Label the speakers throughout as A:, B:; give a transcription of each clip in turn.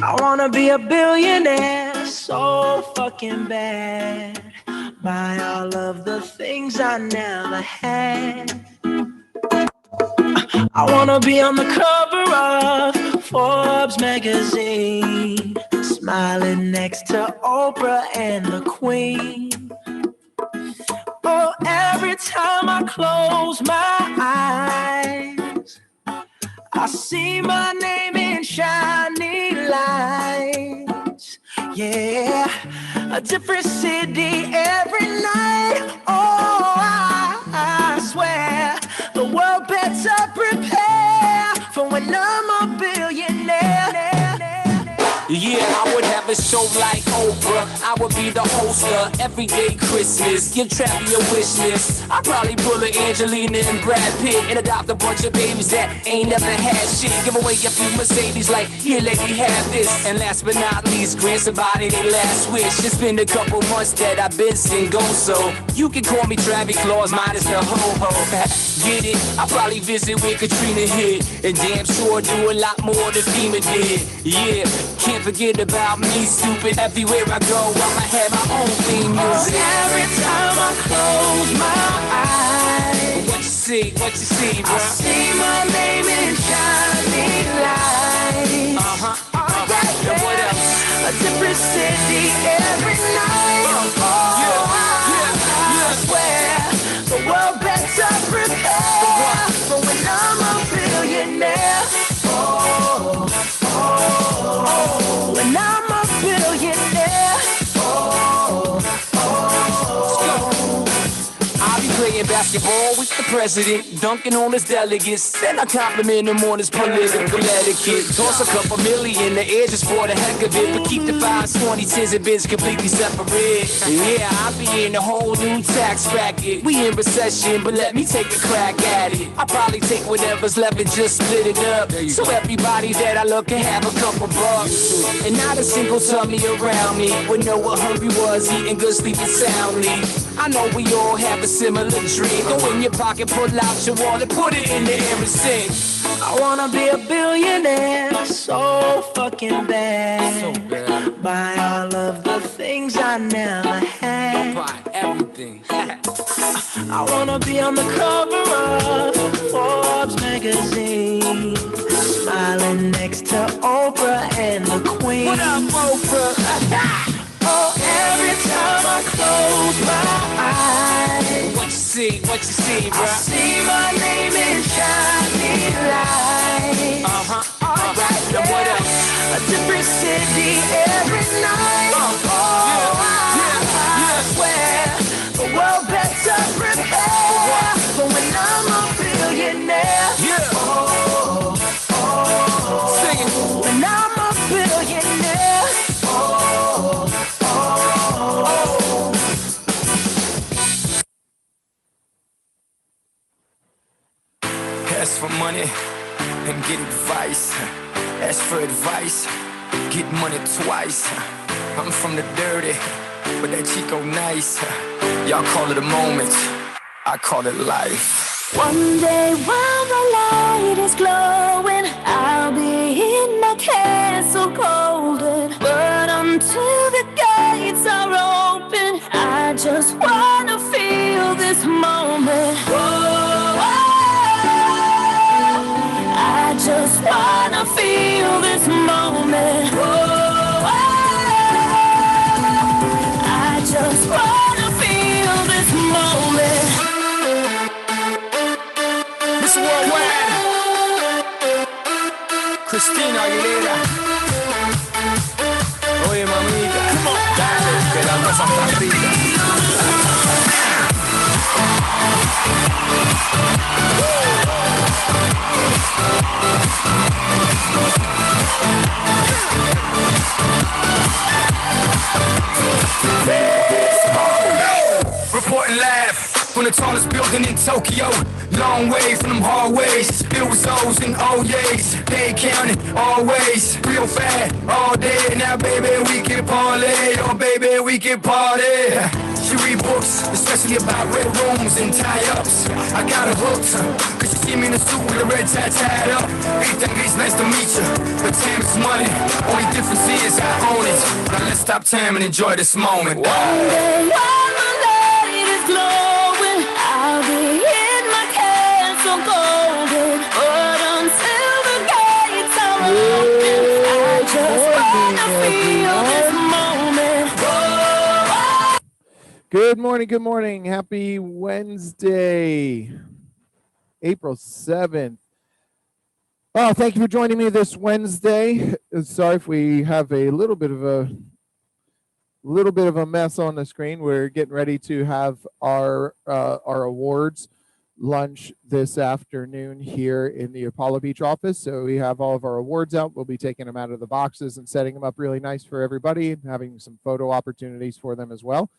A: I wanna be a billionaire so fucking bad. Buy all of the things I never had. I wanna be on the cover of Forbes magazine, smiling next to Oprah and the Queen. Oh, every time I close my eyes, I see my name in shiny lights. Yeah, a different city every night. Oh, I swear the world better prepare for when I'm a billionaire.
B: Yeah, I would have a show like Oprah. I would be the host of Everyday Christmas. Give Travis a wish list. I'd probably pull a Angelina and Brad Pitt and adopt a bunch of babies that ain't never had shit. Give away a few Mercedes like, here lady, have this. And last but not least, grant somebody their last wish. It's been a couple months that I've been single, so you can call me Travis Claus minus the ho-ho. Get it? I'll probably visit where Katrina hit, and damn sure do a lot more than FEMA did. Yeah, can't forget about me, stupid. Everywhere I go, I'ma have my own theme music.
A: Every time I close my eyes,
B: What you see, bro?
A: I see my name in shining lights. Right
B: And what
A: there,
B: else?
A: a different city every night. I swear the world better prepare for when I'm a billionaire. When I'm a billionaire.
B: I'll be playing basketball with the president, dunking on his delegates. Then I compliment him on his political etiquette. Toss a couple million, the air just for the heck of it. But keep the 5s, 20s, 10s, and bins completely separate. Yeah, I'll be in a whole new tax bracket. We in recession, but let me take a crack at it. I'll probably take whatever's left and just split it up, so everybody that I love can have a couple bucks. And not a single tummy around me would know what hungry was, eating good, sleeping soundly. I know we all have a similar dream. Go in your pocket, pull out your wallet, put it in the air and sing.
A: I wanna be a billionaire so fucking bad.
B: So bad.
A: Buy all of the things I never had.
B: Buy everything.
A: I wanna be on the cover of Forbes magazine, smiling next to Oprah and the Queen.
B: What up, Oprah?
A: Oh, every time I close my eyes,
B: What you see, bro?
A: I see my name in shining lights. Right
B: And what
A: there,
B: else?
A: a different city every night. I swear the world better prepare for when I'm a billionaire.
B: Yeah. Sing it.
A: When I'm a billionaire.
C: Ask for money and get advice. Ask for advice, get money twice. I'm from the dirty, but that Chico nice. Y'all call it a moment, I call it life.
D: One day while the light is glowing, I'll be in my castle golden. But until the gates are open, I just wanna feel this moment. I just wanna feel this moment. I just wanna feel this moment.
C: Mr. Worldwide, Christina Aguilera. from the tallest building in Tokyo. Long way from them hallways, filled with O's and O's. They counting always, real fat all day. Now baby we can parlay, oh baby we can party. She read books, especially about red rooms and tie-ups. I got her hooked, cause she see me in a suit with a red tie tied up. Everything is nice to meet you, but time is money. Only difference is I own it. Now let's stop time and enjoy this moment.
D: One day while my light is glowing, I'll be in my castle golden. But until the gates are open, I just wanna feel this moment. Whoa.
E: Good morning. Happy Wednesday, April 7th. Oh, thank you for joining me this Wednesday. Sorry if we have a little bit of a mess on the screen. We're getting ready to have our awards lunch this afternoon here in the Apollo Beach office. So we have all of our awards out. We'll be taking them out of the boxes and setting them up really nice for everybody, and having some photo opportunities for them as well.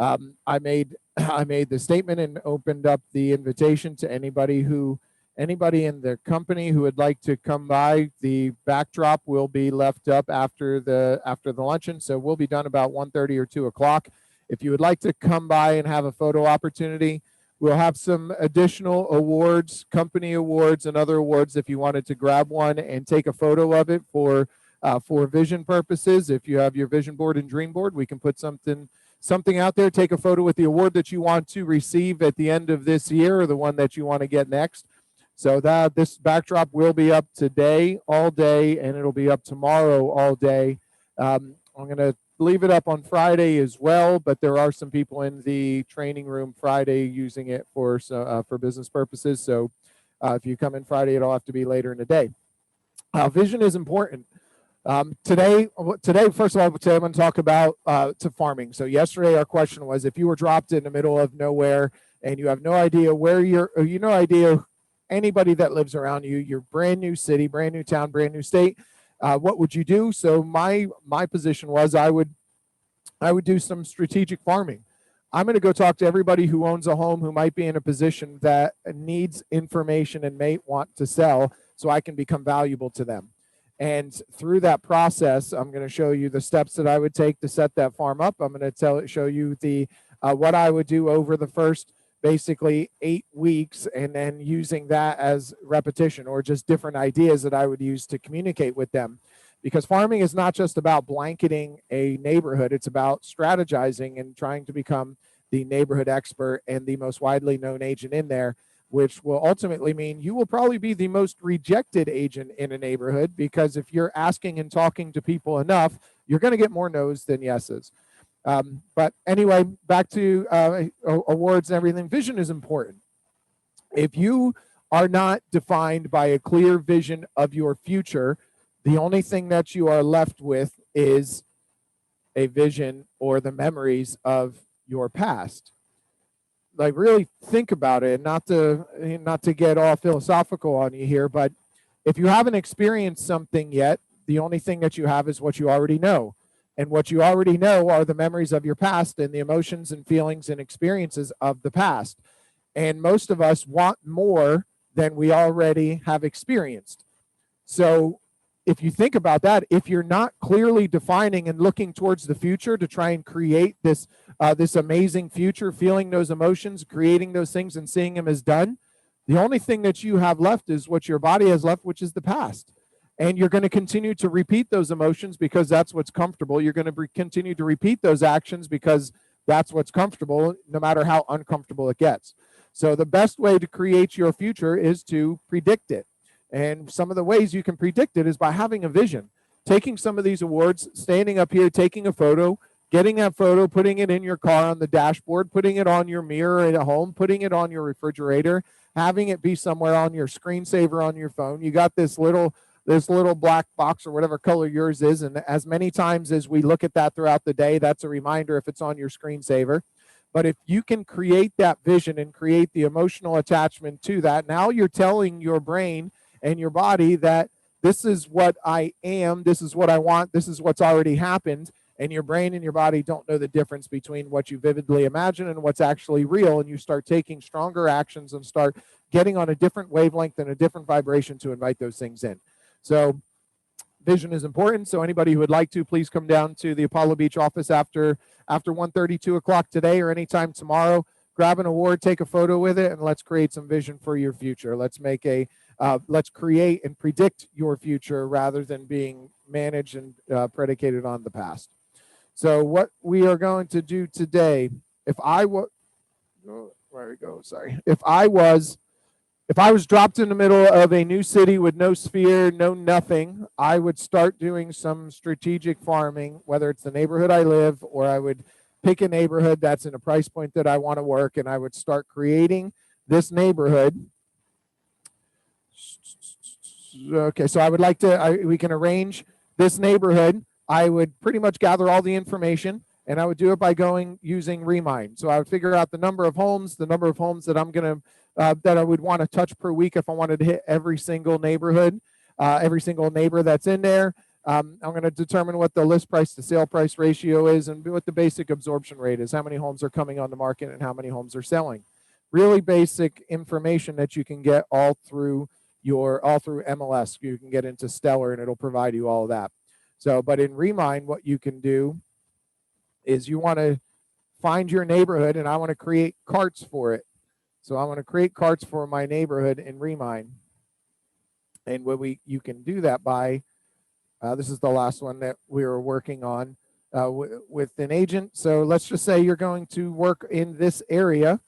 E: I made the statement and opened up the invitation to anybody in the company who would like to come by. The backdrop will be left up after the luncheon, so we'll be done about 1:30 or 2 o'clock. If you would like to come by and have a photo opportunity, we'll have some additional awards, company awards and other awards, if you wanted to grab one and take a photo of it for vision purposes. If you have your vision board and dream board, we can put something out there. Take a photo with the award that you want to receive at the end of this year, or the one that you want to get next. So that this backdrop will be up today all day, and it'll be up tomorrow all day. I'm going to leave it up on Friday as well, but there are some people in the training room Friday using it for business purposes. So if you come in Friday, it'll have to be later in the day. Vision is important. Today, first of all, today I'm going to talk about to farming. So yesterday our question was, if you were dropped in the middle of nowhere and you have no idea where no idea anybody that lives around you, you're brand new city, brand new town, brand new state, what would you do? So my position was I would do some strategic farming. I'm going to go talk to everybody who owns a home who might be in a position that needs information and may want to sell, so I can become valuable to them. And through that process, I'm going to show you the steps that I would take to set that farm up. I'm going to show you what I would do over the first basically 8 weeks, and then using that as repetition, or just different ideas that I would use to communicate with them. Because farming is not just about blanketing a neighborhood, it's about strategizing and trying to become the neighborhood expert and the most widely known agent in there, which will ultimately mean you will probably be the most rejected agent in a neighborhood, because if you're asking and talking to people enough, you're going to get more no's than yeses. But anyway, back to awards and everything. Vision is important. If you are not defined by a clear vision of your future, the only thing that you are left with is a vision or the memories of your past. Like, really think about it, not to get all philosophical on you here, but if you haven't experienced something yet, the only thing that you have is what you already know. And what you already know are the memories of your past and the emotions and feelings and experiences of the past. And most of us want more than we already have experienced. So if you think about that, if you're not clearly defining and looking towards the future to try and create this amazing future, feeling those emotions, creating those things and seeing them as done, the only thing that you have left is what your body has left, which is the past. And you're going to continue to repeat those emotions because that's what's comfortable. You're going to continue to repeat those actions because that's what's comfortable, no matter how uncomfortable it gets. So the best way to create your future is to predict it. And some of the ways you can predict it is by having a vision. Taking some of these awards, standing up here, taking a photo, getting that photo, putting it in your car on the dashboard, putting it on your mirror at home, putting it on your refrigerator, having it be somewhere on your screensaver on your phone. You got this little black box or whatever color yours is, and as many times as we look at that throughout the day, that's a reminder if it's on your screensaver. But if you can create that vision and create the emotional attachment to that, now you're telling your brain and your body that this is what I am, this is what I want, this is what's already happened, and your brain and your body don't know the difference between what you vividly imagine and what's actually real, and you start taking stronger actions and start getting on a different wavelength and a different vibration to invite those things in. So vision is important. So anybody who would like to, please come down to the Apollo Beach office after 1:30, 2 o'clock today, or anytime tomorrow. Grab an award, take a photo with it, and let's create some vision for your future. Let's make let's create and predict your future rather than being managed and predicated on the past. So what we are going to do today, if I was dropped in the middle of a new city with no sphere, no nothing, I would start doing some strategic farming, whether it's the neighborhood I live, or I would pick a neighborhood that's in a price point that I want to work, and I would start creating this neighborhood. Okay, so I would like to, we can arrange this neighborhood. I would pretty much gather all the information, and I would do it by using Remind. So I would figure out the number of homes that I'm going to, that I would want to touch per week if I wanted to hit every single neighborhood, every single neighbor that's in there. I'm going to determine what the list price to sale price ratio is and what the basic absorption rate is, how many homes are coming on the market and how many homes are selling. Really basic information that you can get all through MLS. You can get into Stellar and it'll provide you all of that. So, but in Remind, what you can do is you want to find your neighborhood, and I want to create carts for it. So I want to create carts for my neighborhood in Remind. And you can do that by, this is the last one that we were working on with an agent. So let's just say you're going to work in this area.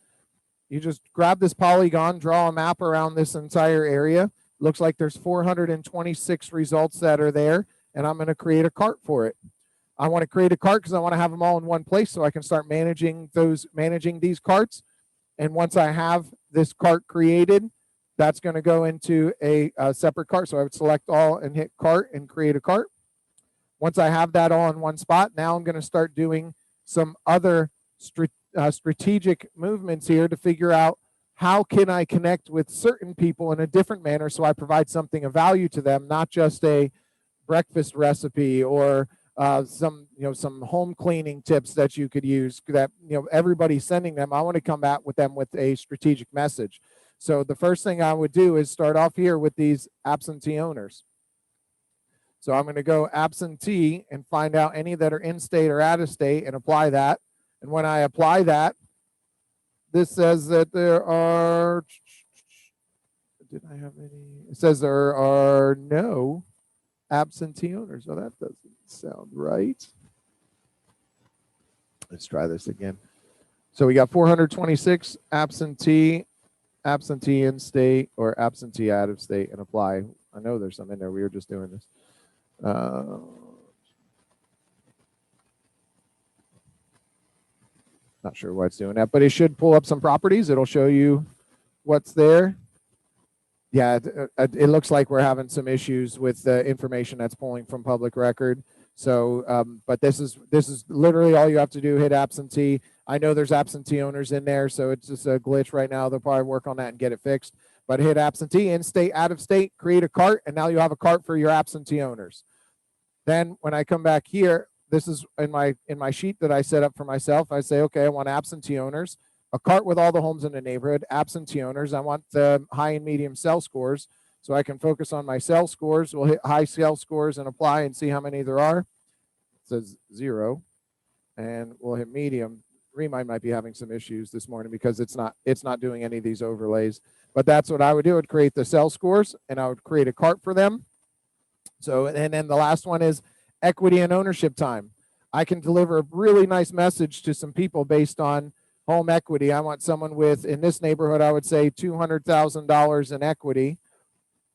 E: You just grab this polygon, draw a map around this entire area. Looks like there's 426 results that are there, and I'm going to create a cart for it. I want to create a cart because I want to have them all in one place so I can start managing these carts. And once I have this cart created, that's going to go into a separate cart. So I would select all and hit cart and create a cart. Once I have that all in one spot, now I'm going to start doing some other strategic movements here to figure out how can I connect with certain people in a different manner so I provide something of value to them, not just a breakfast recipe or some home cleaning tips that you could use that everybody's sending them. I want to come back with them with a strategic message. So the first thing I would do is start off here with these absentee owners. So I'm going to go absentee and find out any that are in state or out of state and apply that. And when I apply that, this says that there are, did I have any? It says there are no absentee owners. So that doesn't sound right. Let's try this again. So we got 426 absentee in state or absentee out of state and apply. I know there's some in there. We were just doing this. Not sure why it's doing that, but it should pull up some properties. It'll show you what's there. Yeah, it looks like we're having some issues with the information that's pulling from public record. So, but this is literally all you have to do, hit absentee. I know there's absentee owners in there, so it's just a glitch right now. They'll probably work on that and get it fixed. But hit absentee, in state, out of state, create a cart, and now you have a cart for your absentee owners. Then when I come back here, this is in my sheet that I set up for myself. I say, okay, I want absentee owners, a cart with all the homes in the neighborhood, absentee owners. I want the high and medium cell scores so I can focus on my cell scores. We'll hit high cell scores and apply and see how many there are. It says 0. And we'll hit medium. Remind might be having some issues this morning because it's not doing any of these overlays. But that's what I would do. I'd create the cell scores and I would create a cart for them. So, and then the last one is equity and ownership time. I can deliver a really nice message to some people based on home equity. I want someone with, in this neighborhood, I would say $200,000 in equity.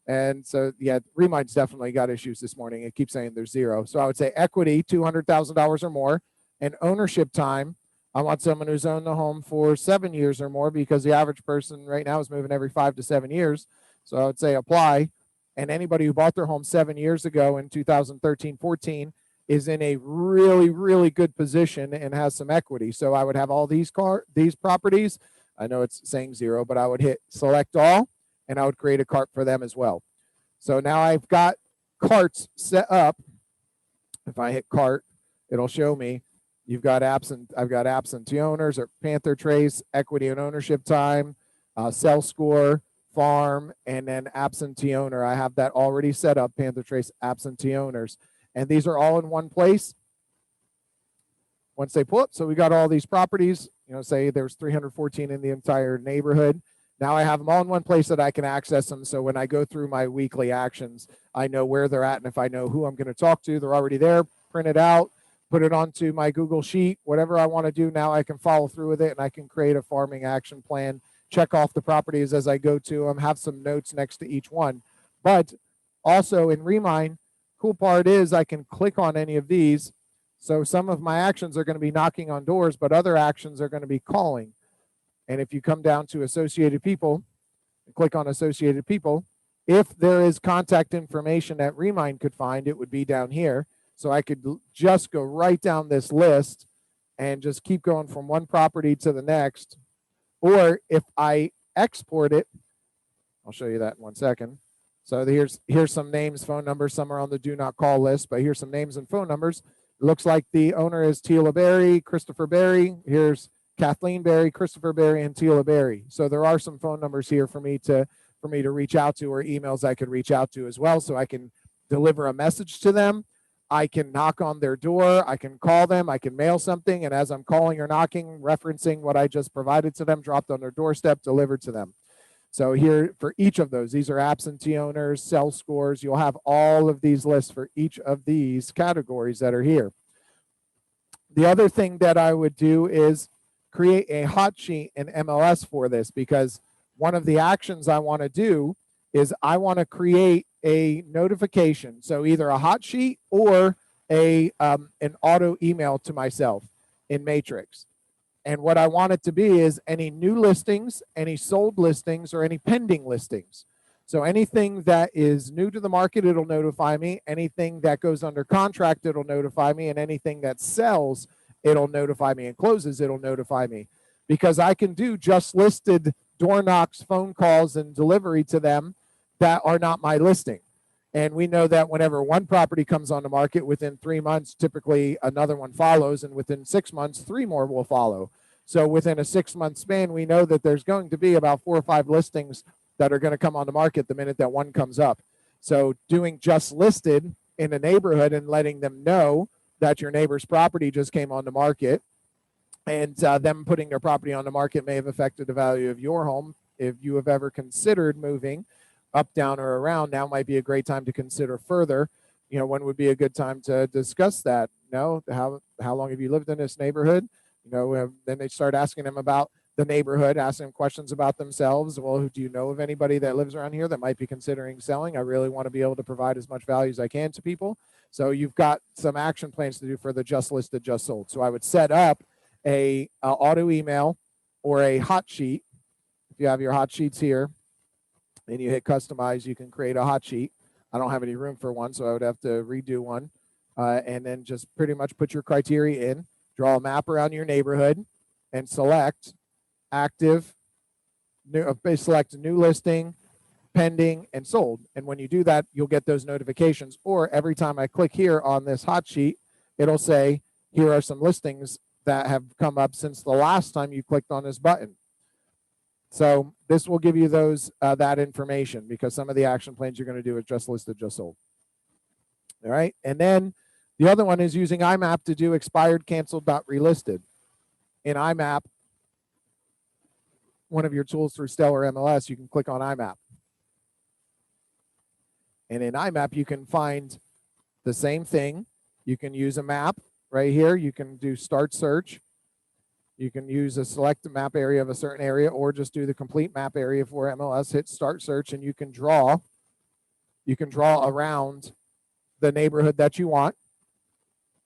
E: And so, yeah, Remind's definitely got issues this morning. It keeps saying there's 0. So I would say equity, $200,000 or more. And ownership time, I want someone who's owned the home for 7 years or more because the average person right now is moving every 5 to 7 years. So I would say apply. And anybody who bought their home 7 years ago in 2013, 14 is in a really, really good position and has some equity. So I would have all these properties. I know it's saying 0, but I would hit select all and I would create a cart for them as well. So now I've got carts set up. If I hit cart, it'll show me you've got I've got absentee owners or Panther Trace, equity and ownership time, cell score, farm, and then absentee owner. I have that already set up, Panther Trace absentee owners. And these are all in one place. Once they pull up, so we got all these properties, say there's 314 in the entire neighborhood. Now I have them all in one place that I can access them. So when I go through my weekly actions, I know where they're at. And if I know who I'm going to talk to, they're already there, print it out, put it onto my Google Sheet, whatever I want to do. Now I can follow through with it and I can create a farming action plan, check off the properties as I go to them, have some notes next to each one. But also in Remine, cool part is I can click on any of these. So some of my actions are going to be knocking on doors, but other actions are going to be calling. And if you come down to associated people, click on associated people, if there is contact information that Remine could find, it would be down here. So I could just go right down this list and just keep going from one property to the next. Or if I export it, I'll show you that in 1 second. So here's some names, phone numbers. Some are on the do not call list, but here's some names and phone numbers. It looks like the owner is Tila Berry, Christopher Berry. Here's Kathleen Berry, Christopher Berry, and Tila Berry. So there are some phone numbers here for me to reach out to, or emails I could reach out to as well. So I can deliver a message to them. I can knock on their door. I can call them. I can mail something. And as I'm calling or knocking, referencing what I just provided to them, dropped on their doorstep, delivered to them. So here for each of those, these are absentee owners, cell scores. You'll have all of these lists for each of these categories that are here. The other thing that I would do is create a hot sheet in MLS for this, because one of the actions I want to do is I want to create a notification. So either a hot sheet or an auto email to myself in Matrix. And what I want it to be is any new listings, any sold listings, or any pending listings. So anything that is new to the market, it'll notify me. Anything that goes under contract, it'll notify me. And anything that sells, it'll notify me, and closes, it'll notify me. Because I can do just listed door knocks, phone calls, and delivery to them that are not my listing. And we know that whenever one property comes on the market, within 3 months, typically another one follows, and within 6 months, 3 more will follow. So within a 6-month span, we know that there's going to be about 4 or 5 listings that are going to come on the market the minute that one comes up. So doing just listed in a neighborhood and letting them know that your neighbor's property just came on the market, and them putting their property on the market may have affected the value of your home. If you have ever considered moving up, down, or around, now might be a great time to consider further. When would be a good time to discuss that? How long have you lived in this neighborhood? Then they start asking them about the neighborhood, asking them questions about themselves. Well, do you know of anybody that lives around here that might be considering selling? I really want to be able to provide as much value as I can to people. So you've got some action plans to do for the just listed, just sold. So I would set up a auto email or a hot sheet. If you have your hot sheets here and you hit customize, you can create a hot sheet. I don't have any room for one, so I would have to redo one. And then just pretty much put your criteria in, draw a map around your neighborhood, and select active, select new listing, pending, and sold. And when you do that, you'll get those notifications. Or every time I click here on this hot sheet, it'll say, here are some listings that have come up since the last time you clicked on this button. So this will give you those that information, because some of the action plans you're going to do is just listed, just sold. All right. And then the other one is using IMAP to do expired, canceled, not relisted. In IMAP, one of your tools through Stellar MLS, you can click on IMAP. And in IMAP, you can find the same thing. You can use a map right here. You can do start search. You can use a select map area of a certain area, or just do the complete map area for MLS, hit start search, and you can draw around the neighborhood that you want.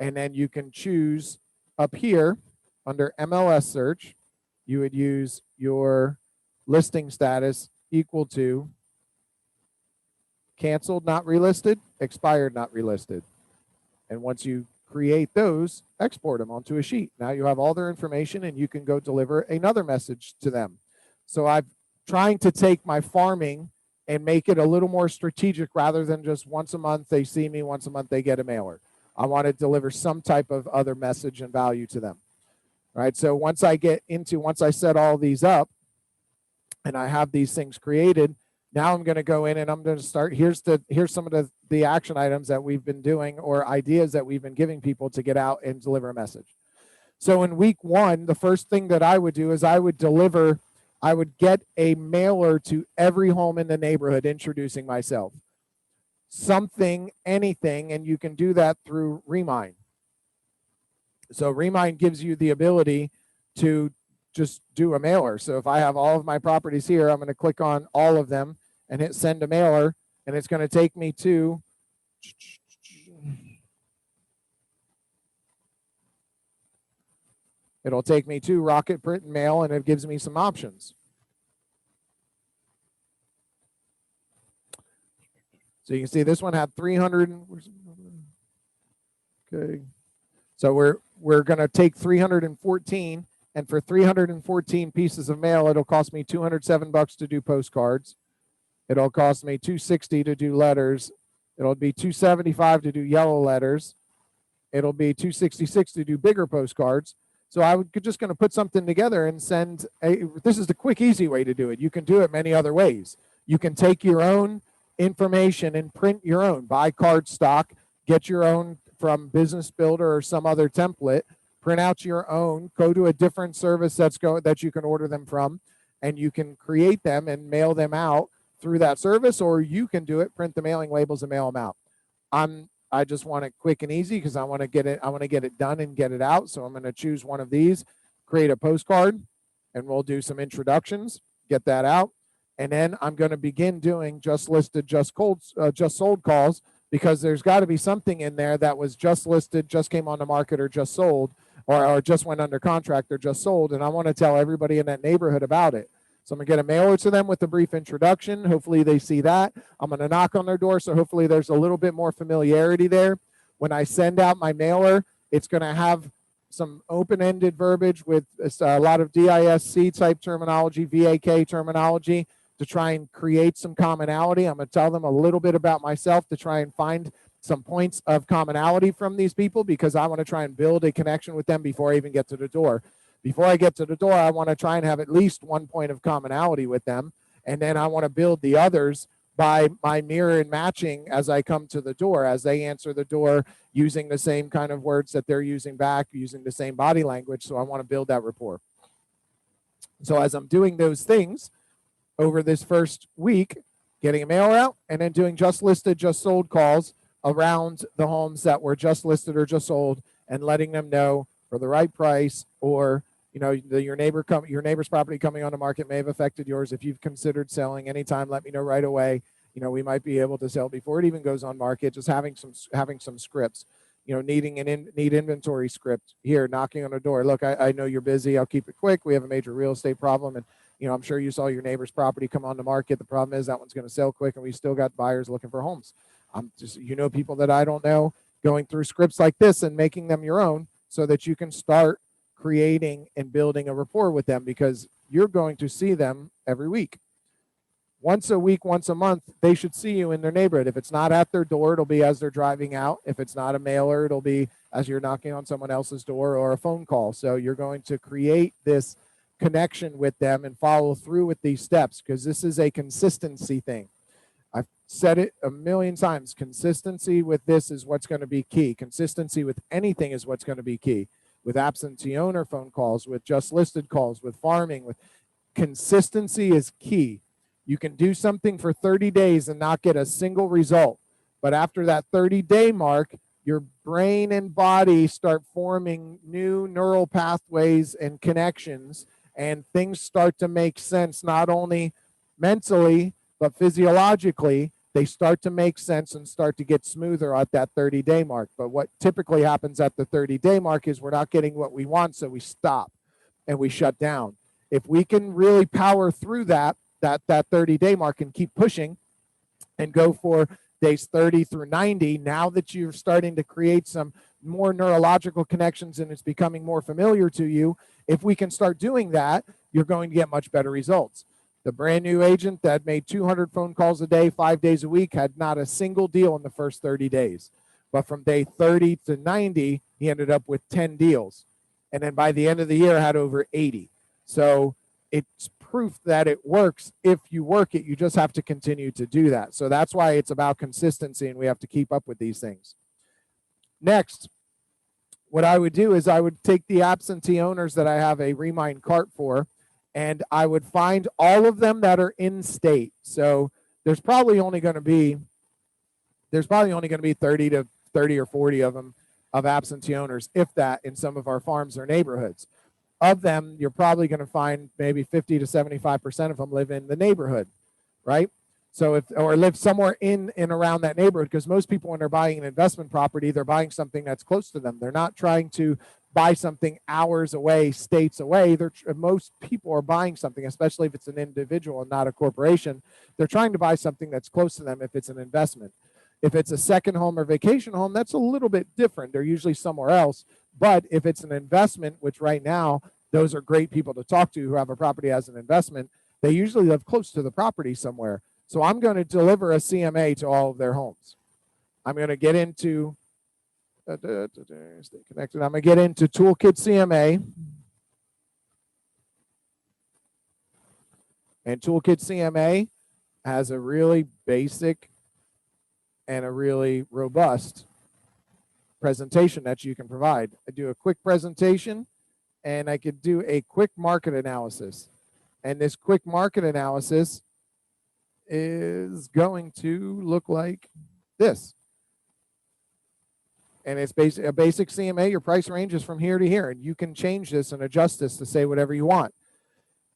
E: And then you can choose up here under MLS search, you would use your listing status equal to canceled, not relisted, expired, not relisted. And once you create those, export them onto a sheet. Now you have all their information, and you can go deliver another message to them. So I'm trying to take my farming and make it a little more strategic, rather than just once a month they see me, once a month they get a mailer. I want to deliver some type of other message and value to them. Right. So once I set all these up and I have these things created, now I'm going to go in and I'm going to start. Here's some of the action items that we've been doing or ideas that we've been giving people to get out and deliver a message. So in week 1, the first thing that I would do is I would get a mailer to every home in the neighborhood introducing myself. Something, anything, and you can do that through Remind. So Remind gives you the ability to just do a mailer. So if I have all of my properties here, I'm going to click on all of them and hit send a mailer, and it's going to take me to Rocket Print and Mail, and it gives me some options. So you can see this one had 300. Okay. So we're going to take 314, and for 314 pieces of mail, it'll cost me $207 to do postcards. It'll cost me $260 to do letters. It'll be $275 to do yellow letters. It'll be $266 to do bigger postcards. So I would just going to put something together and send this is the quick, easy way to do it. You can do it many other ways. You can take your own information and print your own, buy card stock, get your own from Business Builder or some other template, print out your own, go to a different service that you can order them from, and you can create them and mail them out through that service, or you can do it, print the mailing labels and mail them out. I just want it quick and easy because I want to get it done and get it out. So I'm going to choose one of these, create a postcard, and we'll do some introductions, get that out. And then I'm going to begin doing just listed, just sold calls, because there's got to be something in there that was just listed, just came on the market, or just sold, or just went under contract, or just sold. And I want to tell everybody in that neighborhood about it. So I'm going to get a mailer to them with a brief introduction. Hopefully they see that. I'm going to knock on their door, so hopefully there's a little bit more familiarity there. When I send out my mailer, it's going to have some open-ended verbiage with a lot of DISC type terminology, VAK terminology, to try and create some commonality. I'm going to tell them a little bit about myself to try and find some points of commonality from these people, because I want to try and build a connection with them before I even get to the door. Before I get to the door, I want to try and have at least one point of commonality with them. And then I want to build the others by my mirror and matching as I come to the door, as they answer the door, using the same kind of words that they're using back, using the same body language. So I want to build that rapport. So as I'm doing those things over this first week, getting a mailer out and then doing just listed, just sold calls around the homes that were just listed or just sold, and letting them know for the right price, or your neighbor's property coming on the market may have affected yours. If you've considered selling anytime, let me know right away. We might be able to sell before it even goes on market. Just having some scripts, needing need inventory script here, knocking on the door. Look, I know you're busy. I'll keep it quick. We have a major real estate problem, and I'm sure you saw your neighbor's property come on the market. The problem is that one's going to sell quick, and we still got buyers looking for homes. I'm just, people that I don't know, going through scripts like this and making them your own, so that you can start creating and building a rapport with them, because you're going to see them every week. Once a week, once a month, they should see you in their neighborhood. If it's not at their door, it'll be as they're driving out. If it's not a mailer, it'll be as you're knocking on someone else's door or a phone call. So you're going to create this connection with them and follow through with these steps, because this is a consistency thing. I've said it a million times. Consistency with this is what's going to be key. Consistency with anything is what's going to be key. With absentee owner phone calls, with just listed calls, with farming, with consistency is key. You can do something for 30 days and not get a single result. But after that 30-day mark, your brain and body start forming new neural pathways and connections, and things start to make sense, not only mentally, but physiologically. They start to make sense and start to get smoother at that 30-day mark. But what typically happens at the 30-day mark is we're not getting what we want, so we stop and we shut down. If we can really power through that 30-day mark and keep pushing and go for days 30 through 90, now that you're starting to create some more neurological connections and it's becoming more familiar to you, if we can start doing that, you're going to get much better results. The brand new agent that made 200 phone calls a day, 5 days a week, had not a single deal in the first 30 days. But from day 30 to 90, he ended up with 10 deals. And then by the end of the year, had over 80. So it's proof that it works. If you work it, you just have to continue to do that. So that's why it's about consistency, and we have to keep up with these things. Next, what I would do is I would take the absentee owners that I have a Remind cart for, and I would find all of them that are in state. So there's probably only going to be 30 or 40 of them of absentee owners, if that, in some of our farms or neighborhoods. Of them, you're probably going to find maybe 50 to 75% of them live in the neighborhood, right? So or live somewhere in and around that neighborhood, because most people, when they're buying an investment property, they're buying something that's close to them. They're not trying to buy something hours away, states away. Most people are buying something, especially if it's an individual and not a corporation. They're trying to buy something that's close to them if it's an investment. If it's a second home or vacation home, that's a little bit different. They're usually somewhere else. But if it's an investment, which right now, those are great people to talk to who have a property as an investment, they usually live close to the property somewhere. So I'm going to deliver a CMA to all of their homes. I'm going to get into, stay connected. I'm going to get into Toolkit CMA. And Toolkit CMA has a really basic and a really robust presentation that you can provide. I do a quick presentation, and I could do a quick market analysis. And this quick market analysis is going to look like this. And it's a basic CMA. Your price range is from here to here, and you can change this and adjust this to say whatever you want.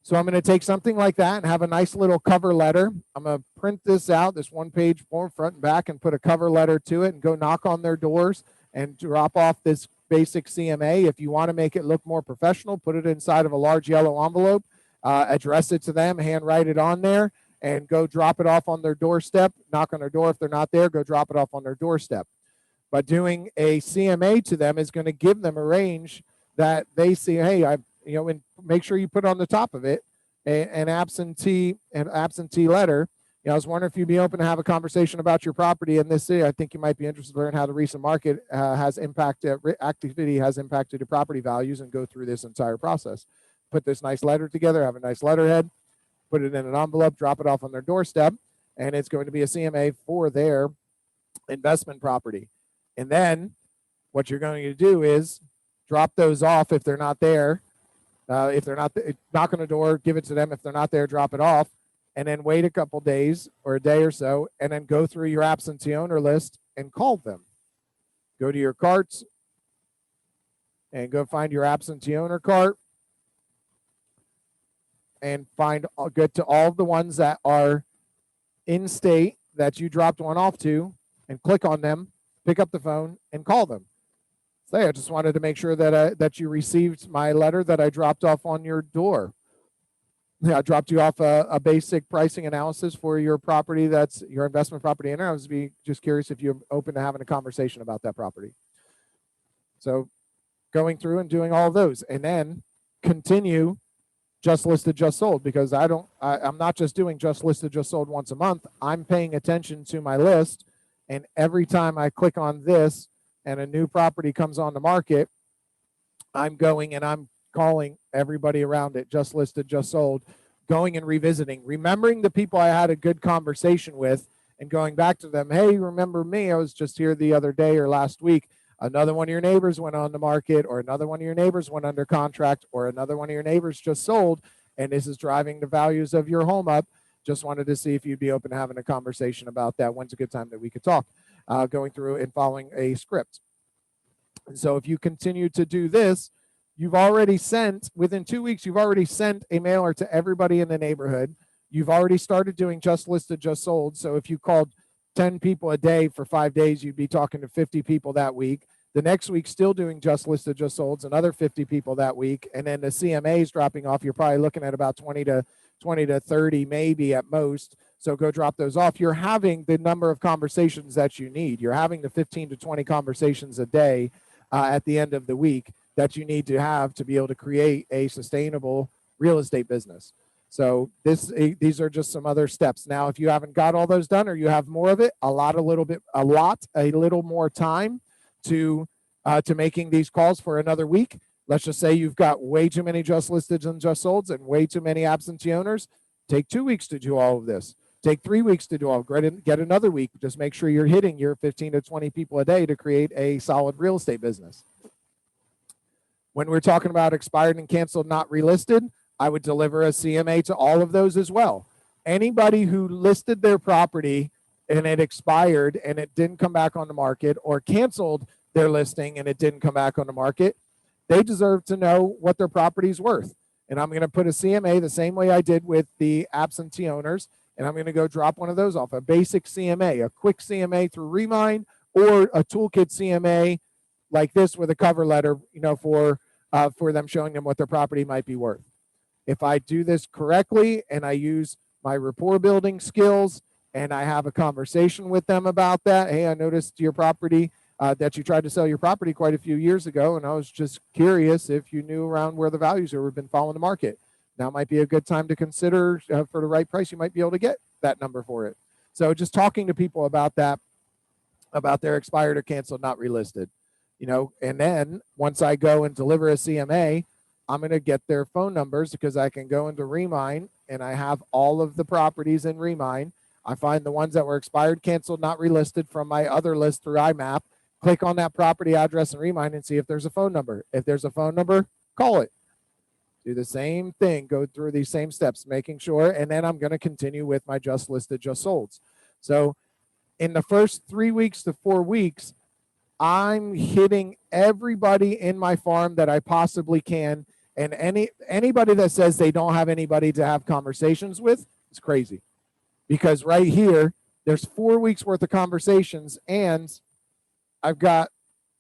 E: So I'm going to take something like that and have a nice little cover letter. I'm going to print this out, this one-page form, front and back, and put a cover letter to it and go knock on their doors and drop off this basic CMA. If you want to make it look more professional, put it inside of a large yellow envelope, address it to them, handwrite it on there, and go drop it off on their doorstep. Knock on their door. If they're not there, go drop it off on their doorstep. But doing a CMA to them is going to give them a range that they see, hey, and make sure you put on the top of it an absentee letter. I was wondering if you'd be open to have a conversation about your property in this city. I think you might be interested to learn how the recent market activity has impacted your property values, and go through this entire process. Put this nice letter together, have a nice letterhead, put it in an envelope, drop it off on their doorstep, and it's going to be a CMA for their investment property. And then what you're going to do is drop those off if they're not there. If they're not, knock on the door, give it to them. If they're not there, drop it off, and then wait a couple days or a day or so, and then go through your absentee owner list and call them. Go to your carts and go find your absentee owner cart and get to all of the ones that are in state that you dropped one off to, and click on them, pick up the phone, and call them. I just wanted to make sure that you received my letter that I dropped off on your door. I dropped you off a basic pricing analysis for your property, that's your investment property in there. I was just curious if you're open to having a conversation about that property. So going through and doing all of those, and then continue just listed, just sold, because I'm not just doing just listed, just sold once a month. I'm paying attention to my list, and every time I click on this and a new property comes on the market, I'm going and I'm calling everybody around it, just listed, just sold, going and revisiting, remembering the people I had a good conversation with, and going back to them. Hey, remember me? I was just here the other day or last week. Another one of your neighbors went on the market, or another one of your neighbors went under contract, or another one of your neighbors just sold, and this is driving the values of your home up. Just wanted to see if you'd be open to having a conversation about that. When's a good time that we could talk? Going through and following a script. And so if you continue to do this, you've already sent, within 2 weeks, you've already sent a mailer to everybody in the neighborhood. You've already started doing just listed, just sold. So if you called 10 people a day for 5 days, you'd be talking to 50 people that week. The next week, still doing just listed, just solds, another 50 people that week. And then the CMAs dropping off, you're probably looking at about 20 to 30 maybe at most. So go drop those off. You're having the number of conversations that you need. You're having the 15 to 20 conversations a day at the end of the week that you need to have to be able to create a sustainable real estate business. So these are just some other steps. Now, if you haven't got all those done or you have more of it, a little more time to making these calls for another week. Let's just say you've got way too many just listed and just solds and way too many absentee owners. Take 2 weeks to do all of this. Take 3 weeks to do all. Get another week. Just make sure you're hitting your 15 to 20 people a day to create a solid real estate business. When we're talking about expired and canceled, not relisted, I would deliver a CMA to all of those as well. Anybody who listed their property and it expired and it didn't come back on the market, or canceled their listing and it didn't come back on the market, they deserve to know what their property's worth. And I'm going to put a CMA the same way I did with the absentee owners, and I'm going to go drop one of those off, a basic CMA, a quick CMA through Remind, or a toolkit CMA like this with a cover letter, for them, showing them what their property might be worth. If I do this correctly and I use my rapport building skills and I have a conversation with them about that, hey, I noticed your property, that you tried to sell your property quite a few years ago, and I was just curious if you knew around where the values are or been following the market. Now might be a good time to consider, for the right price, you might be able to get that number for it. So just talking to people about that, about their expired or canceled, not relisted, and then once I go and deliver a CMA, I'm going to get their phone numbers, because I can go into Remind and I have all of the properties in Remind. I find the ones that were expired, canceled, not relisted from my other list through IMAP. Click on that property address and Remind and see if there's a phone number. If there's a phone number, call it. Do the same thing, go through these same steps, making sure, and then I'm going to continue with my just listed, just solds. So in the first 3 weeks to 4 weeks, I'm hitting everybody in my farm that I possibly can. And anybody that says they don't have anybody to have conversations with is crazy. Because right here, there's 4 weeks worth of conversations, and I've got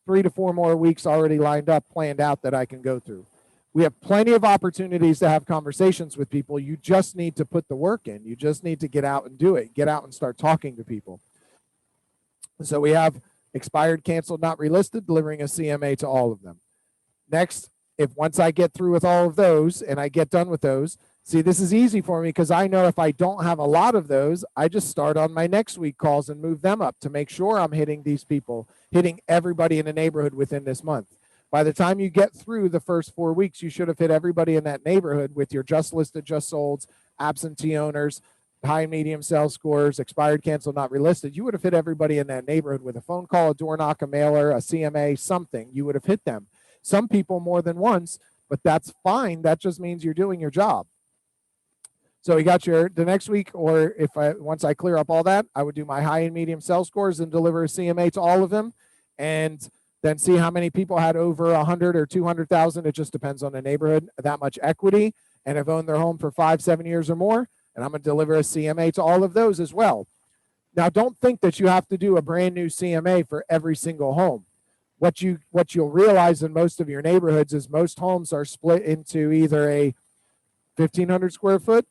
E: 3 to 4 more weeks already lined up, planned out, that I can go through. We have plenty of opportunities to have conversations with people. You just need to put the work in. You just need to get out and do it. Get out and start talking to people. So we have expired, canceled, not relisted, delivering a CMA to all of them. Next, once I get through with all of those and I get done with those, see, this is easy for me, because I know if I don't have a lot of those, I just start on my next week calls and move them up to make sure I'm hitting these people, hitting everybody in the neighborhood within this month. By the time you get through the first 4 weeks, you should have hit everybody in that neighborhood with your just listed, just solds, absentee owners, high and medium sales scores, expired, canceled, not relisted. You would have hit everybody in that neighborhood with a phone call, a door knock, a mailer, a CMA, something. You would have hit them. Some people more than once, but that's fine. That just means you're doing your job. So we got the next week, or once I clear up all that, I would do my high and medium sales scores and deliver a CMA to all of them, and then see how many people had over 100 or 200,000. It just depends on the neighborhood, that much equity, and have owned their home for 5-7 years or more. And I'm going to deliver a CMA to all of those as well. Now, don't think that you have to do a brand new CMA for every single home. What you'll realize in most of your neighborhoods is most homes are split into either a 1,500 square foot,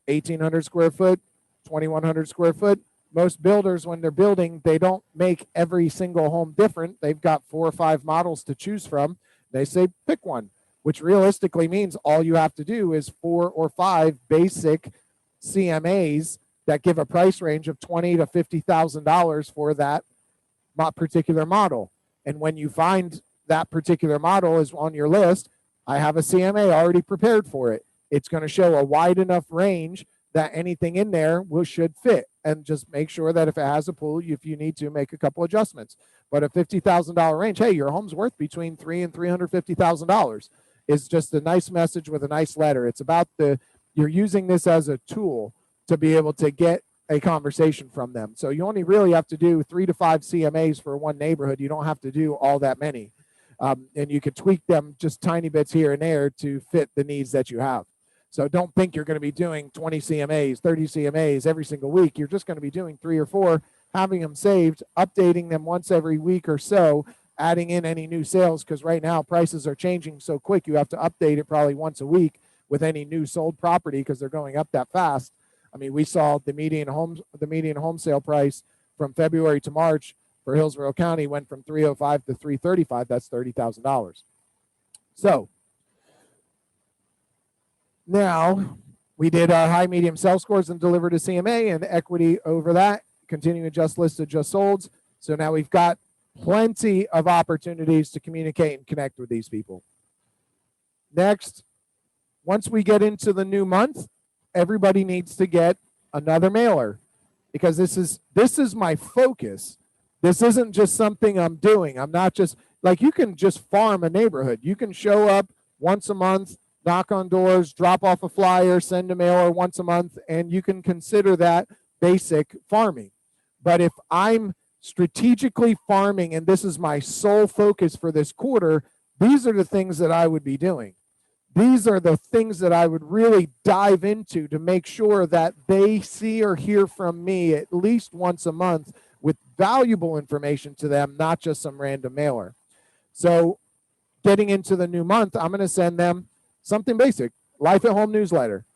E: 1,800 square foot, 2,100 square foot. Most builders, when they're building, they don't make every single home different. They've got 4 or 5 models to choose from. They say pick one, which realistically means all you have to do is 4 or 5 basic CMAs that give a price range of $20,000 to $50,000 for that particular model. And when you find that particular model is on your list, I have a CMA already prepared for it. It's going to show a wide enough range that anything in there should fit. And just make sure that if it has a pool, if you need to, make a couple adjustments. But a $50,000 range, hey, your home's worth between $300,000 and $350,000. It's just a nice message with a nice letter. It's about you're using this as a tool to be able to get a conversation from them. So you only really have to do 3 to 5 CMAs for one neighborhood. You don't have to do all that many. And you can tweak them just tiny bits here and there to fit the needs that you have. So don't think you're going to be doing 20 CMAs, 30 CMAs every single week. You're just going to be doing 3 or 4, having them saved, updating them once every week or so, adding in any new sales, because right now prices are changing so quick. You have to update it probably once a week with any new sold property because they're going up that fast. I mean, we saw the median home sale price from February to March for Hillsborough County went from $305 to $335. That's $30,000. So now We did our high, medium sell scores and delivered to CMA and equity over that, continuing just listed, just sold. So now we've got plenty of opportunities to communicate and connect with these people. Next, once we get into the new month, everybody needs to get another mailer, because this is my focus. This isn't just something I'm doing. I'm not just, like, you can just farm a neighborhood. You can show up once a month, knock on doors, drop off a flyer, send a mailer once a month, and you can consider that basic farming. But if I'm strategically farming and this is my sole focus for this quarter, these are the things that I would be doing. These are the things that I would really dive into to make sure that they see or hear from me at least once a month with valuable information to them, not just some random mailer. So getting into the new month, I'm going to send them something basic. Life at Home newsletter.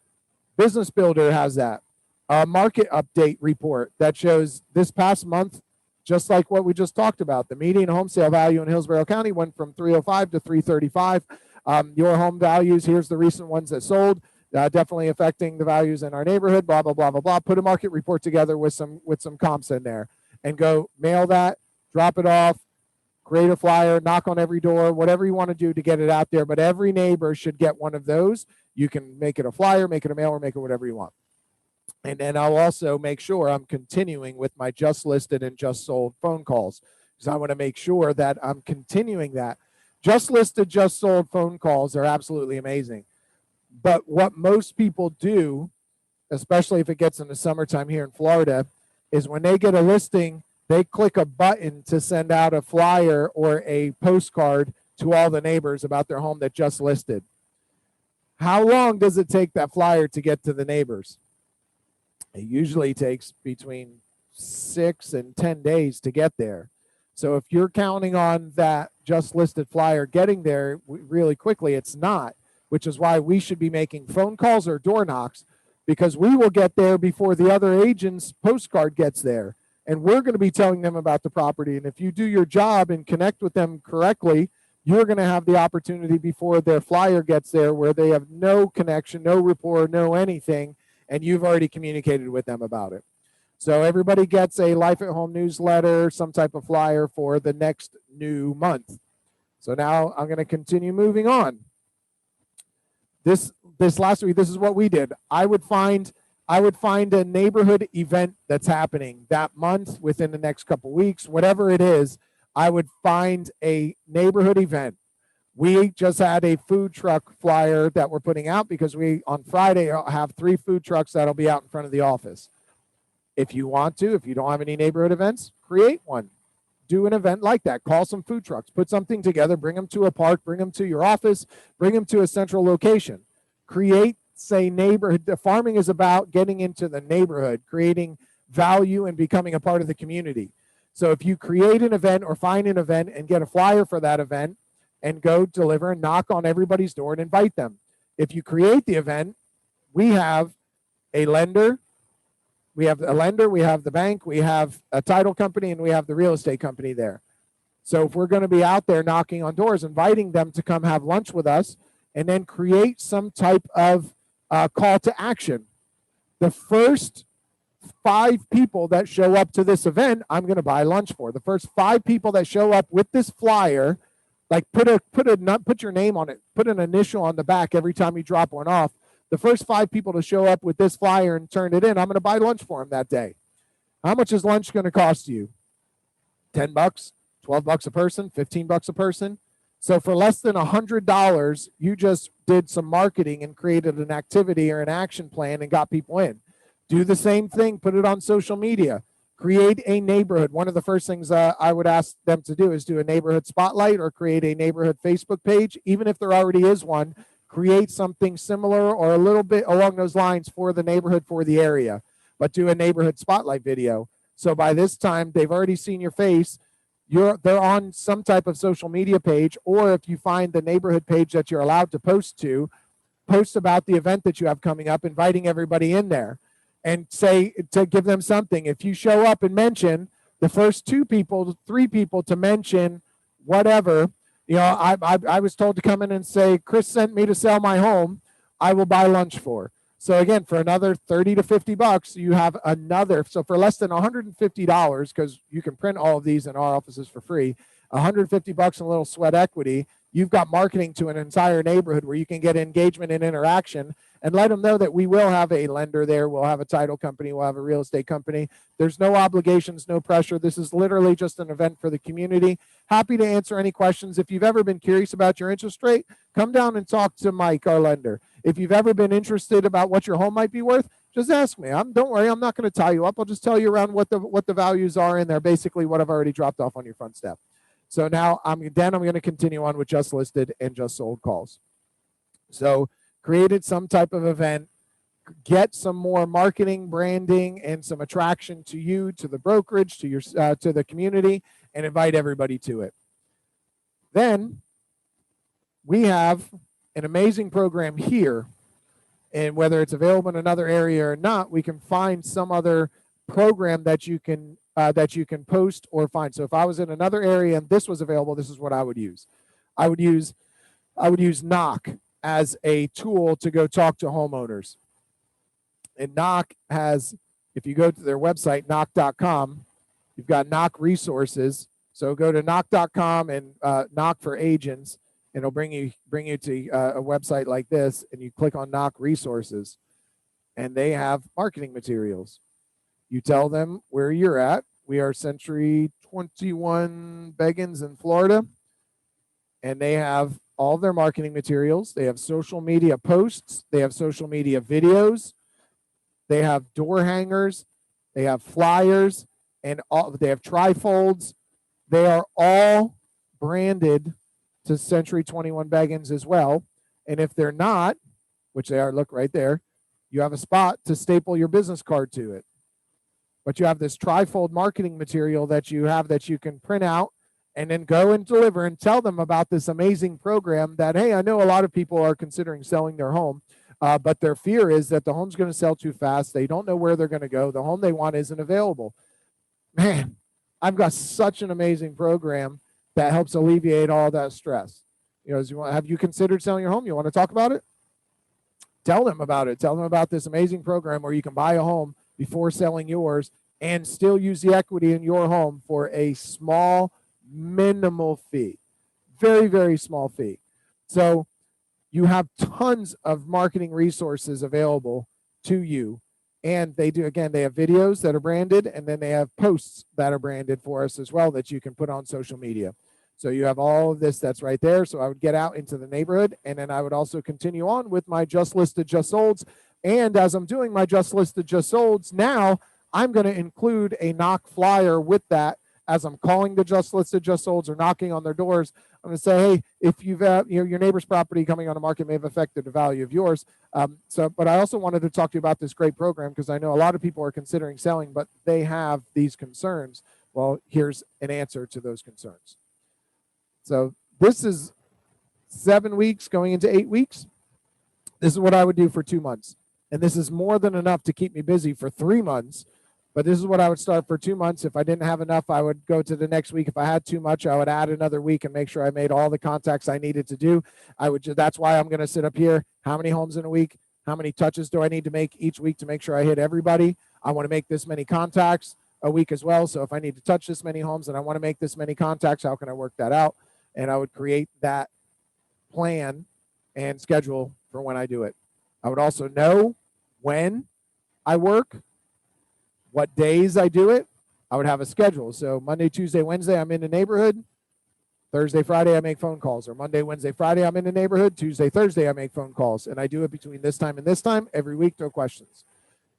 E: Business Builder has that. A market update report that shows this past month, just like what we just talked about, the median home sale value in Hillsborough County went from 305 to 335. Your home values, here's the recent ones that sold, definitely affecting the values in our neighborhood, blah, blah, blah, blah, blah. Put a market report together with some comps in there and go mail that, drop it off, create a flyer, knock on every door, whatever you want to do to get it out there. But every neighbor should get one of those. You can make it a flyer, make it a mailer, make it whatever you want. And then I'll also make sure I'm continuing with my just listed and just sold phone calls, because I want to make sure that I'm continuing that. Just listed, just sold phone calls are absolutely amazing. But what most people do, especially if it gets in the summertime here in Florida, is when they get a listing, they click a button to send out a flyer or a postcard to all the neighbors about their home that just listed. How long does it take that flyer to get to the neighbors? It usually takes between 6 and 10 days to get there. So if you're counting on that just listed flyer getting there really quickly, it's not, which is why we should be making phone calls or door knocks, because we will get there before the other agent's postcard gets there. And we're going to be telling them about the property. And if you do your job and connect with them correctly, you're going to have the opportunity before their flyer gets there where they have no connection, no rapport, no anything, and you've already communicated with them about it. So everybody gets a Life at Home newsletter, some type of flyer for the next new month. So now I'm going to continue moving on. This last week, this is what we did. I would find a neighborhood event that's happening that month, within the next couple weeks, whatever it is. I would find a neighborhood event. We just had a food truck flyer that we're putting out because we, on Friday, have 3 food trucks that'll be out in front of the office. If you want to, if you don't have any neighborhood events, create one. Do an event like that. Call some food trucks. Put something together. Bring them to a park. Bring them to your office. Bring them to a central location. Create, say, neighborhood. Farming is about getting into the neighborhood, creating value and becoming a part of the community. So if you create an event or find an event and get a flyer for that event and go deliver and knock on everybody's door and invite them. If you create the event, we have a lender. We have the bank, we have a title company, and we have the real estate company there. So if we're going to be out there knocking on doors, inviting them to come have lunch with us, and then create some type of call to action. The first 5 people that show up to this event, I'm going to buy lunch for. The first 5 people that show up with this flyer, like put your name on it, put an initial on the back every time you drop one off. The first 5 people to show up with this flyer and turn it in, I'm going to buy lunch for them that day. How much is lunch going to cost you? $10, $12 a person, $15 a person. So for less than $100, you just did some marketing and created an activity or an action plan and got people in. Do the same thing. Put it on social media. Create a neighborhood. One of the first things I would ask them to do is do a neighborhood spotlight or create a neighborhood Facebook page. Even if there already is one, create something similar or a little bit along those lines for the neighborhood, for the area, but do a neighborhood spotlight video. So by this time, they've already seen your face. They're on some type of social media page, or if you find the neighborhood page that you're allowed to post to, post about the event that you have coming up, inviting everybody in there, and say to give them something. If you show up and mention the first 2 people, 3 people to mention whatever, you know, I was told to come in and say, Chris sent me to sell my home, I will buy lunch for. So again, for another 30 to 50 bucks, you have another. So for less than $150, because you can print all of these in our offices for free, 150 bucks and a little sweat equity, you've got marketing to an entire neighborhood where you can get engagement and interaction and let them know that we will have a lender there. We'll have a title company. We'll have a real estate company. There's no obligations, no pressure. This is literally just an event for the community. Happy to answer any questions. If you've ever been curious about your interest rate, come down and talk to Mike, our lender. If you've ever been interested about what your home might be worth, just ask me. Don't worry, I'm not going to tie you up. I'll just tell you around what the values are, and they're basically what I've already dropped off on your front step. So now I'm going to continue on with just listed and just sold calls. So created some type of event, get some more marketing, branding, and some attraction to you, to the brokerage, to your to the community, and invite everybody to it. Then we have an amazing program here, and whether it's available in another area or not, we can find some other program that you can post or find. So if I was in another area and this was available, this is what I would use. I would use Knock as a tool to go talk to homeowners. And Knock has, if you go to their website, knock.com, you've got Knock resources. So go to knock.com and Knock for agents, and it'll bring you to a website like this, and you click on Knock resources, and they have marketing materials. You tell them where you're at. We are Century 21 Beggins in Florida, and they have all their marketing materials. They have social media posts. They have social media videos. They have door hangers. They have flyers, and they have trifolds. They are all branded to Century 21 Beggins as well. And if they're not, which they are, look right there, you have a spot to staple your business card to it. But you have this trifold marketing material that you can print out and then go and deliver and tell them about this amazing program that, hey, I know a lot of people are considering selling their home, but their fear is that the home's going to sell too fast. They don't know where they're going to go. The home they want isn't available. Man, I've got such an amazing program that helps alleviate all that stress. Have you considered selling your home? You want to talk about it? Tell them about it. Tell them about this amazing program where you can buy a home before selling yours and still use the equity in your home for a small, minimal fee. Very, very small fee. So you have tons of marketing resources available to you. And they have videos that are branded, and then they have posts that are branded for us as well that you can put on social media. So you have all of this that's right there. So I would get out into the neighborhood, and then I would also continue on with my just listed, just solds. And as I'm doing my just listed, just solds, now I'm going to include a Knock flyer with that as I'm calling the just listed, just solds or knocking on their doors. I'm going to say, hey, if you've your neighbor's property coming on the market may have affected the value of yours. But I also wanted to talk to you about this great program because I know a lot of people are considering selling, but they have these concerns. Well, here's an answer to those concerns. So this is 7 weeks going into 8 weeks. This is what I would do for 2 months. And this is more than enough to keep me busy for 3 months. But this is what I would start for 2 months. If I didn't have enough, I would go to the next week. If I had too much, I would add another week and make sure I made all the contacts I needed to do. That's why I'm going to sit up here. How many homes in a week? How many touches do I need to make each week to make sure I hit everybody? I want to make this many contacts a week as well. So if I need to touch this many homes and I want to make this many contacts, how can I work that out? And I would create that plan and schedule for when I do it. I would also know when I work, what days I do it. I would have a schedule. So Monday, Tuesday, Wednesday, I'm in the neighborhood. Thursday, Friday, I make phone calls. Or Monday, Wednesday, Friday, I'm in the neighborhood. Tuesday, Thursday, I make phone calls. And I do it between this time and this time every week, no questions.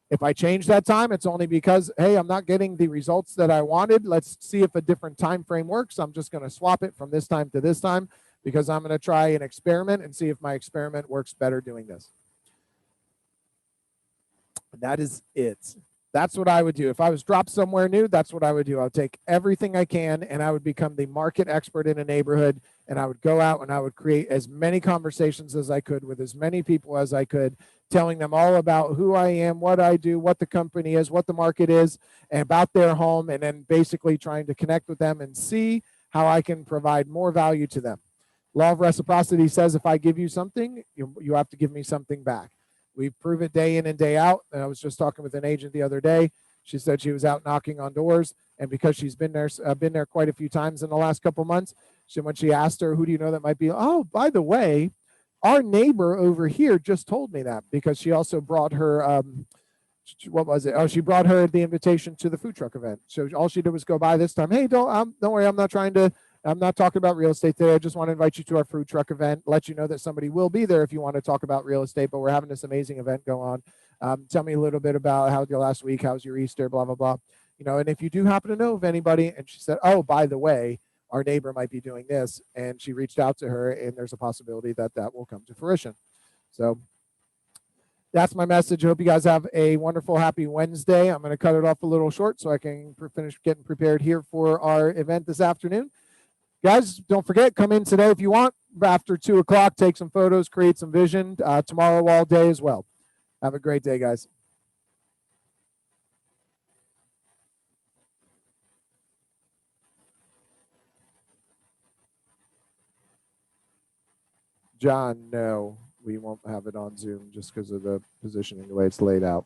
E: If I change that time, it's only because, hey, I'm not getting the results that I wanted. Let's see if a different time frame works. I'm just going to swap it from this time to this time because I'm going to try an experiment and see if my experiment works better doing this. And that is it. That's what I would do. If I was dropped somewhere new, that's what I would do. I would take everything I can and I would become the market expert in a neighborhood, and I would go out and I would create as many conversations as I could with as many people as I could, telling them all about who I am, what I do, what the company is, what the market is, and about their home, and then basically trying to connect with them and see how I can provide more value to them. Law of reciprocity says if I give you something, you have to give me something back. We've proven it day in and day out. And I was just talking with an agent the other day. She said she was out knocking on doors, and because she's been there quite a few times in the last couple months. So when she asked her, "Who do you know that might be?" Oh, by the way, our neighbor over here just told me that, because she also brought her. What was it? Oh, she brought her the invitation to the food truck event. So all she did was go by this time. Hey, don't worry. I'm not talking about real estate today. I just want to invite you to our food truck event. Let you know that somebody will be there if you want to talk about real estate. But we're having this amazing event go on. Tell me a little bit about how your last week. How's your Easter? Blah blah blah. And if you do happen to know of anybody, and she said, "Oh, by the way, our neighbor might be doing this," and she reached out to her, and there's a possibility that that will come to fruition. So that's my message. I hope you guys have a wonderful, happy Wednesday. I'm going to cut it off a little short so I can finish getting prepared here for our event this afternoon. Guys, don't forget, come in today if you want. After 2 o'clock, take some photos, create some vision. Tomorrow all day as well. Have a great day, guys. John, no, we won't have it on Zoom just because of the positioning, the way it's laid out.